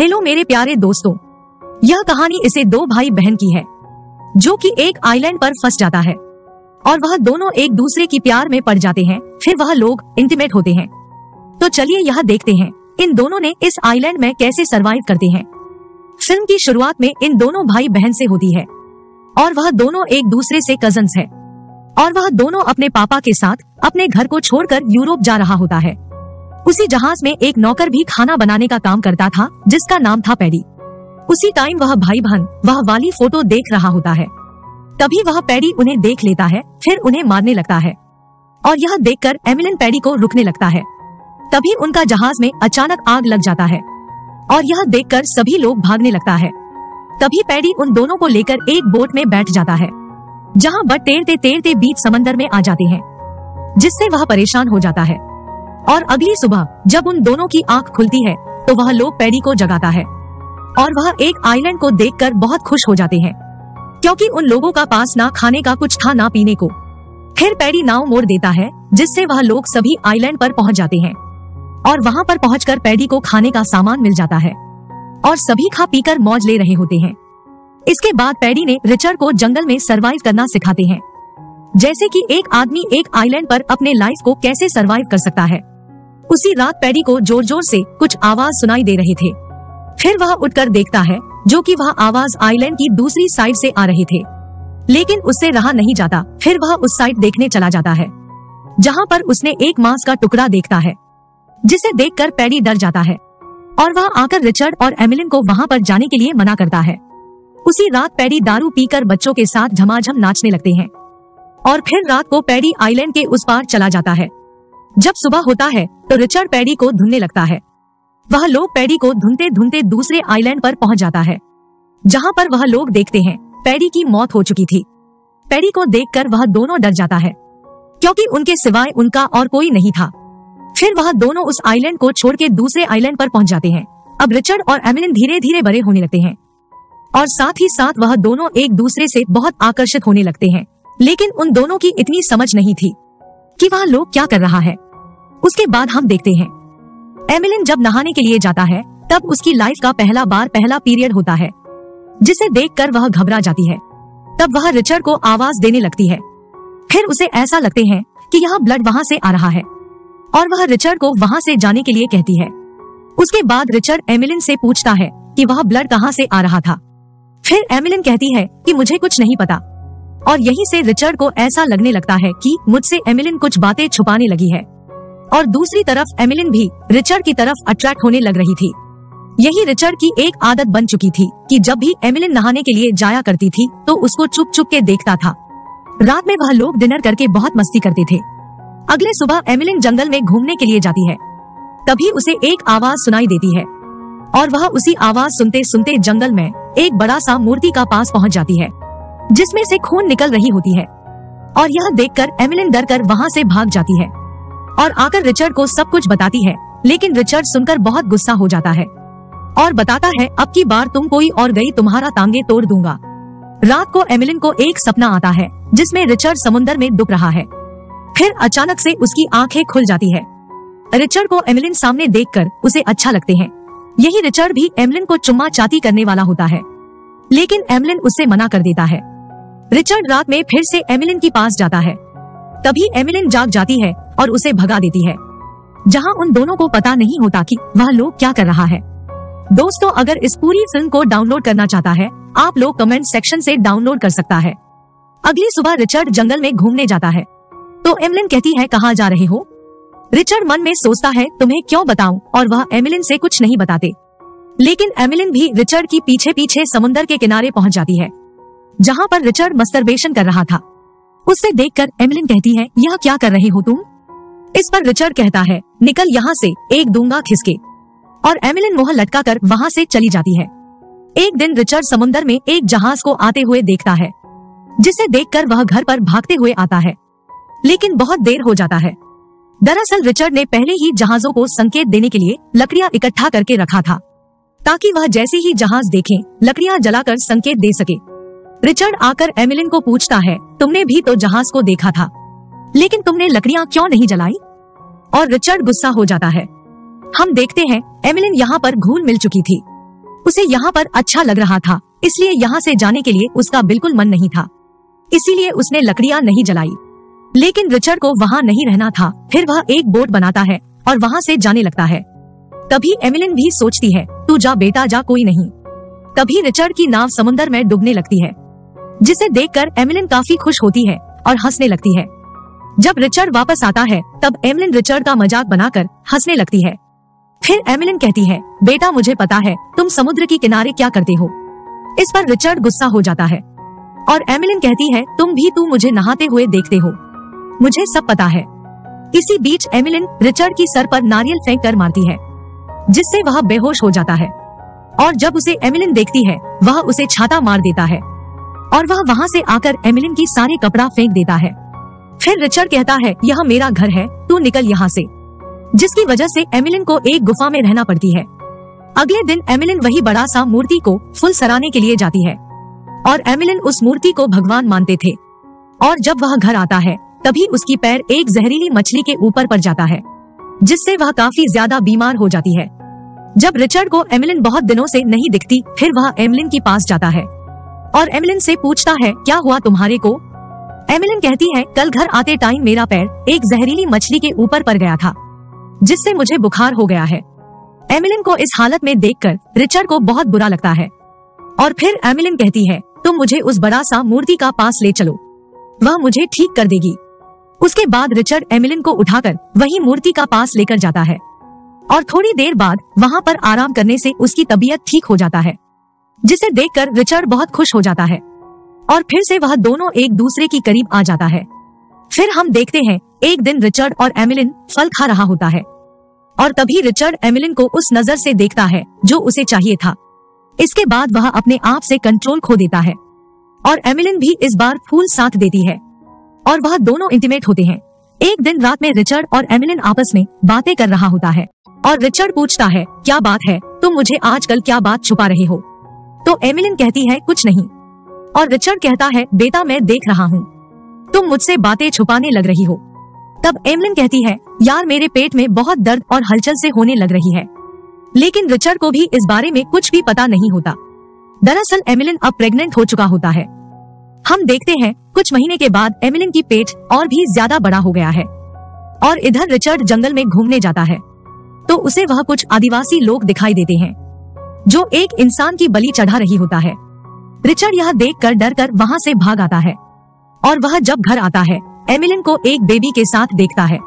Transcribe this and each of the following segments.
Hello मेरे प्यारे दोस्तों, यह कहानी इसे दो भाई बहन की है जो कि एक आइलैंड पर फंस जाता है और वह दोनों एक दूसरे की प्यार में पड़ जाते हैं। फिर वह लोग इंटीमेट होते हैं। तो चलिए यह देखते हैं इन दोनों ने इस आइलैंड में कैसे सरवाइव करते हैं। फिल्म की शुरुआत में इन दोनों भाई बहन से होती है और वह दोनों एक दूसरे से कजन्स है और वह दोनों अपने पापा के साथ अपने घर को छोड़कर यूरोप जा रहा होता है। उसी जहाज में एक नौकर भी खाना बनाने का काम करता था जिसका नाम था पैडी। उसी टाइम वह भाई बहन वह वाली फोटो देख रहा होता है। तभी वह पैडी उन्हें देख लेता है, फिर उन्हें मारने लगता है और यह देखकर एमिलिन पैडी को रुकने लगता है। तभी उनका जहाज में अचानक आग लग जाता है और यह देखकर सभी लोग भागने लगता है। तभी पैडी उन दोनों को लेकर एक बोट में बैठ जाता है जहां बट तैरते तैरते बीच समंदर में आ जाते हैं, जिससे वह परेशान हो जाता है। और अगली सुबह जब उन दोनों की आंख खुलती है तो वह लोग पैडी को जगाता है और वह एक आइलैंड को देखकर बहुत खुश हो जाते हैं क्योंकि उन लोगों का पास ना खाने का कुछ था ना पीने को। फिर पैडी नाव मोड़ देता है जिससे वह लोग सभी आइलैंड पर पहुंच जाते हैं और वहां पर पहुंचकर पैडी को खाने का सामान मिल जाता है और सभी खा पीकर मौज ले रहे होते हैं। इसके बाद पैडी ने रिचर्ड को जंगल में सरवाइव करना सिखाते हैं, जैसे कि एक आदमी एक आइलैंड पर अपने लाइफ को कैसे सरवाइव कर सकता है। उसी रात पैडी को जोर जोर से कुछ आवाज सुनाई दे रहे थे। फिर वह उठकर देखता है जो कि वह आवाज आइलैंड की दूसरी साइड से आ रहे थे, लेकिन उससे रहा नहीं जाता। फिर वह उस साइड देखने चला जाता है जहां पर उसने एक मांस का टुकड़ा देखता है, जिसे देखकर पैडी डर जाता है और वह आकर रिचर्ड और एमिलिन को वहां पर जाने के लिए मना करता है। उसी रात पैडी दारू पीकर बच्चों के साथ झमाझम नाचने लगते हैं और फिर रात को पैडी आइलैंड के उस पार चला जाता है। जब सुबह होता है तो रिचर्ड पैडी को ढूंढने लगता है। वह लोग पैडी को ढूंढते ढूंढते दूसरे आइलैंड पर पहुंच जाता है जहां पर वह लोग देखते हैं पैडी की मौत हो चुकी थी। पैडी को देखकर वह दोनों डर जाता है क्योंकि उनके सिवाय उनका और कोई नहीं था। फिर वह दोनों उस आइलैंड को छोड़ के दूसरे आइलैंड पर पहुंच जाते हैं। अब रिचर्ड और एमिलिन धीरे धीरे बड़े होने लगते हैं और साथ ही साथ वह दोनों एक दूसरे से बहुत आकर्षित होने लगते हैं, लेकिन उन दोनों की इतनी समझ नहीं थी कि वह लोग क्या कर रहा है। उसके बाद हम देखते हैं एमिलिन जब नहाने के लिए जाता है तब उसकी लाइफ का पहला पीरियड होता है, जिसे देखकर वह घबरा जाती है। तब वह रिचर्ड को आवाज देने लगती है। फिर उसे ऐसा लगते हैं कि यह ब्लड वहां से आ रहा है और वह रिचर्ड को वहां से जाने के लिए कहती है। उसके बाद रिचर्ड एमिलिन से पूछता है कि वह ब्लड कहां से आ रहा था। फिर एमिलिन कहती है कि मुझे कुछ नहीं पता और यहीं से रिचर्ड को ऐसा लगने लगता है कि मुझसे एमिलिन कुछ बातें छुपाने लगी है और दूसरी तरफ एमिलिन भी रिचर्ड की तरफ अट्रैक्ट होने लग रही थी। यही रिचर्ड की एक आदत बन चुकी थी कि जब भी एमिलिन नहाने के लिए जाया करती थी तो उसको चुप चुप के देखता था। रात में वह लोग डिनर करके बहुत मस्ती करते थे। अगले सुबह एमिलिन जंगल में घूमने के लिए जाती है। तभी उसे एक आवाज सुनाई देती है और वह उसी आवाज सुनते सुनते जंगल में एक बड़ा सा मूर्ति का पास पहुंच जाती है जिसमें से खून निकल रही होती है और यह देखकर एमिलिन डर कर वहाँ से भाग जाती है और आकर रिचर्ड को सब कुछ बताती है। लेकिन रिचर्ड सुनकर बहुत गुस्सा हो जाता है और बताता है अब की बार तुम कोई और गई तुम्हारा टांगे तोड़ दूंगा। रात को एमिलिन को एक सपना आता है जिसमें रिचर्ड समुद्र में डूब रहा है। फिर अचानक से उसकी आंखें खुल जाती है। रिचर्ड को एमिलिन सामने देखकर उसे अच्छा लगते हैं। यही रिचर्ड भी एमिलिन को चुम्मा चाटी करने वाला होता है, लेकिन एमिलिन उससे मना कर देता है। रिचर्ड रात में फिर से एमिलिन के पास जाता है। तभी एमिलिन जाग जाती है और उसे भगा देती है, जहां उन दोनों को पता नहीं होता कि वह लोग क्या कर रहा है। दोस्तों, अगर इस पूरी फिल्म को डाउनलोड करना चाहता है आप लोग कमेंट सेक्शन से डाउनलोड कर सकता है। अगली सुबह रिचर्ड जंगल में घूमने जाता है तो एमिलिन कहती है कहाँ जा रहे हो। रिचर्ड मन में सोचता है तुम्हें क्यों बताऊं, और वह एमिलिन से कुछ नहीं बताते। लेकिन एमिलिन भी रिचर्ड की पीछे पीछे समुद्र के किनारे पहुंच जाती है जहां पर रिचर्ड मस्टरबेशन कर रहा था। उसे देखकर एमिलिन कहती है यह क्या कर रहे हो तुम। इस पर रिचर्ड कहता है निकल यहाँ से, एक दूंगा खिसके, और एमिलिन मुंह लटका कर वहाँ से चली जाती है। एक दिन रिचर्ड समुद्र में एक जहाज को आते हुए देखता है, जिसे देखकर वह घर पर भागते हुए आता है, लेकिन बहुत देर हो जाता है। दरअसल रिचर्ड ने पहले ही जहाजों को संकेत देने के लिए लकड़ियां इकट्ठा करके रखा था ताकि वह जैसे ही जहाज देखें लकड़ियां जलाकर संकेत दे सके। रिचर्ड आकर एमिलिन को पूछता है तुमने भी तो जहाज को देखा था, लेकिन तुमने लकड़ियां क्यों नहीं जलाई। और रिचर्ड गुस्सा हो जाता है। हम देखते हैं एमिलिन यहाँ पर घुल मिल चुकी थी उसे यहाँ पर अच्छा लग रहा था, इसलिए यहाँ से जाने के लिए उसका बिल्कुल मन नहीं था, इसीलिए उसने लकड़ियाँ नहीं जलाई। लेकिन रिचर्ड को वहाँ नहीं रहना था। फिर वह एक बोट बनाता है और वहाँ से जाने लगता है। तभी एमिलिन भी सोचती है, तू जा बेटा जा, कोई नहीं। तभी रिचर्ड की नाव समुद्र में डूबने लगती है, जिसे देखकर एमिलिन काफी खुश होती है और हंसने लगती है। जब रिचर्ड वापस आता है तब एमिलिन रिचर्ड का मजाक बनाकर हंसने लगती है। फिर एमिलिन कहती है, बेटा मुझे पता है तुम समुद्र के किनारे क्या करते हो। इस पर रिचर्ड गुस्सा हो जाता है और एमिलिन कहती है, तू मुझे नहाते हुए देखते हो, मुझे सब पता है। इसी बीच एमिलिन रिचर्ड की सर पर नारियल फेंक कर मारती है, जिससे वह बेहोश हो जाता है। और जब उसे एमिलिन देखती है वह उसे छाता मार देता है और वह वहाँ से आकर एमिलिन की सारे कपड़ा फेंक देता है। फिर रिचर्ड कहता है, यह मेरा घर है, तू निकल यहाँ से, जिसकी वजह से एमिलिन को एक गुफा में रहना पड़ती है। अगले दिन एमिलिन वही बड़ा सा मूर्ति को फूल सराने के लिए जाती है और एमिलिन उस मूर्ति को भगवान मानते थे। और जब वह घर आता है तभी उसकी पैर एक जहरीली मछली के ऊपर पड़ जाता है, जिससे वह काफी ज्यादा बीमार हो जाती है। जब रिचर्ड को एमिलिन बहुत दिनों से नहीं दिखती, फिर वह एमिलिन के पास जाता है और एमिलिन से पूछता है, क्या हुआ तुम्हारे को। एमिलिन कहती है, कल घर आते टाइम मेरा पैर एक जहरीली मछली के ऊपर पड़ गया था, जिससे मुझे बुखार हो गया है। एमिलिन को इस हालत में देखकर रिचर्ड को बहुत बुरा लगता है और फिर एमिलिन कहती है, तुम मुझे उस बड़ा सा मूर्ति का पास ले चलो, वह मुझे ठीक कर देगी। उसके बाद रिचर्ड एमिलिन को उठाकर वही मूर्ति का पास लेकर जाता है और थोड़ी देर बाद वहाँ पर आराम करने से उसकी तबीयत ठीक हो जाता है, जिसे देखकर रिचर्ड बहुत खुश हो जाता है और फिर से वह दोनों एक दूसरे की करीब आ जाता है। फिर हम देखते हैं एक दिन रिचर्ड और एमिलिन फल खा रहा होता है और तभी रिचर्ड एमिलिन को उस नजर से देखता है जो उसे चाहिए था। इसके बाद वह अपने आप से कंट्रोल खो देता है और एमिलिन भी इस बार फूल साथ देती है और वह दोनों इंटीमेट होते हैं। एक दिन रात में रिचर्ड और एमिलिन आपस में बातें कर रहा होता है और रिचर्ड पूछता है, क्या बात है, तुम मुझे आजकल क्या बात छुपा रहे हो। तो एमिलिन कहती है, कुछ नहीं। और रिचर्ड कहता है, बेटा मैं देख रहा हूँ तुम मुझसे बातें छुपाने लग रही हो। तब एमिलिन कहती है, यार मेरे पेट में बहुत दर्द और हलचल से होने लग रही है। लेकिन रिचर्ड को भी इस बारे में कुछ भी पता नहीं होता। दरअसल एमिलिन अब प्रेग्नेंट हो चुका होता है। हम देखते हैं कुछ महीने के बाद एमिलिन की पेट और भी ज्यादा बड़ा हो गया है और इधर रिचर्ड जंगल में घूमने जाता है तो उसे वह कुछ आदिवासी लोग दिखाई देते हैं जो एक इंसान की बलि चढ़ा रही होता है। रिचर्ड यह देखकर डर कर वहाँ से भाग आता है और वह जब घर आता है एमिलिन को एक बेबी के साथ देखता है।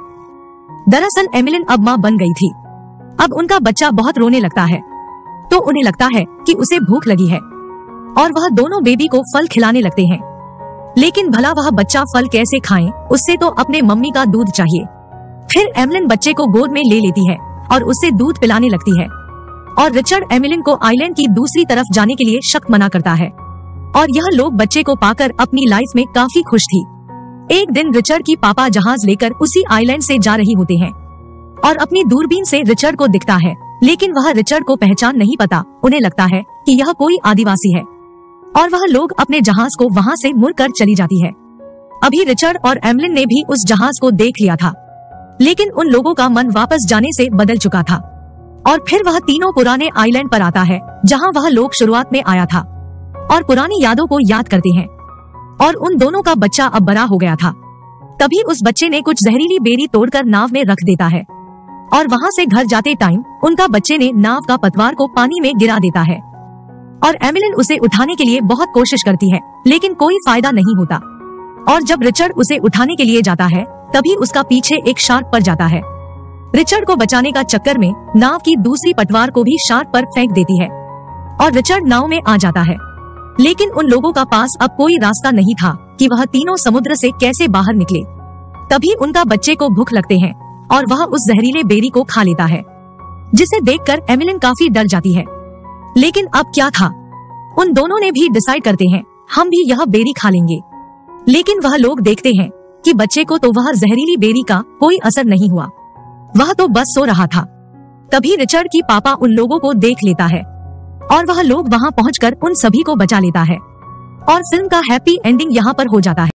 दरअसल एमिलिन अब माँ बन गई थी। अब उनका बच्चा बहुत रोने लगता है तो उन्हें लगता है कि उसे भूख लगी है और वह दोनों बेबी को फल खिलाने लगते हैं। लेकिन भला वह बच्चा फल कैसे खाए, उससे तो अपने मम्मी का दूध चाहिए। फिर एमिलिन बच्चे को गोद में ले लेती है और उससे दूध पिलाने लगती है और रिचर्ड एमिलिन को आइलैंड की दूसरी तरफ जाने के लिए सख्त मना करता है और यह लोग बच्चे को पाकर अपनी लाइफ में काफी खुश थी। एक दिन रिचर्ड की पापा जहाज लेकर उसी आइलैंड से जा रही होते हैं और अपनी दूरबीन से रिचर्ड को दिखता है, लेकिन वह रिचर्ड को पहचान नहीं पाता। उन्हें लगता है कि यह कोई आदिवासी है और वह लोग अपने जहाज को वहाँ से मुड़कर चली जाती है। अभी रिचर्ड और एमिलिन ने भी उस जहाज को देख लिया था, लेकिन उन लोगों का मन वापस जाने से बदल चुका था और फिर वह तीनों पुराने आइलैंड पर आता है जहाँ वह लोग शुरुआत में आया था और पुरानी यादों को याद करते हैं। और उन दोनों का बच्चा अब बड़ा हो गया था। तभी उस बच्चे ने कुछ जहरीली बेरी तोड़कर नाव में रख देता है और वहाँ से घर जाते टाइम उनका बच्चे ने नाव का पतवार को पानी में गिरा देता है और एमिलिन उसे उठाने के लिए बहुत कोशिश करती है, लेकिन कोई फायदा नहीं होता। और जब रिचर्ड उसे उठाने के लिए जाता है तभी उसका पीछे एक शार्क पड़ जाता है। रिचर्ड को बचाने का चक्कर में नाव की दूसरी पतवार को भी शार्क पर फेंक देती है और रिचर्ड नाव में आ जाता है। लेकिन उन लोगों का पास अब कोई रास्ता नहीं था कि वह तीनों समुद्र से कैसे बाहर निकले। तभी उनका बच्चे को भूख लगते हैं और वह उस जहरीले बेरी को खा लेता है, जिसे देखकर एमिलिन काफी डर जाती है। लेकिन अब क्या था, उन दोनों ने भी डिसाइड करते हैं हम भी यह बेरी खा लेंगे। लेकिन वह लोग देखते हैं कि बच्चे को तो वह जहरीली बेरी का कोई असर नहीं हुआ, वह तो बस सो रहा था। तभी रिचर्ड की पापा उन लोगों को देख लेता है और वह लोग वहां पहुंचकर उन सभी को बचा लेता है और फिल्म का हैप्पी एंडिंग यहाँ पर हो जाता है।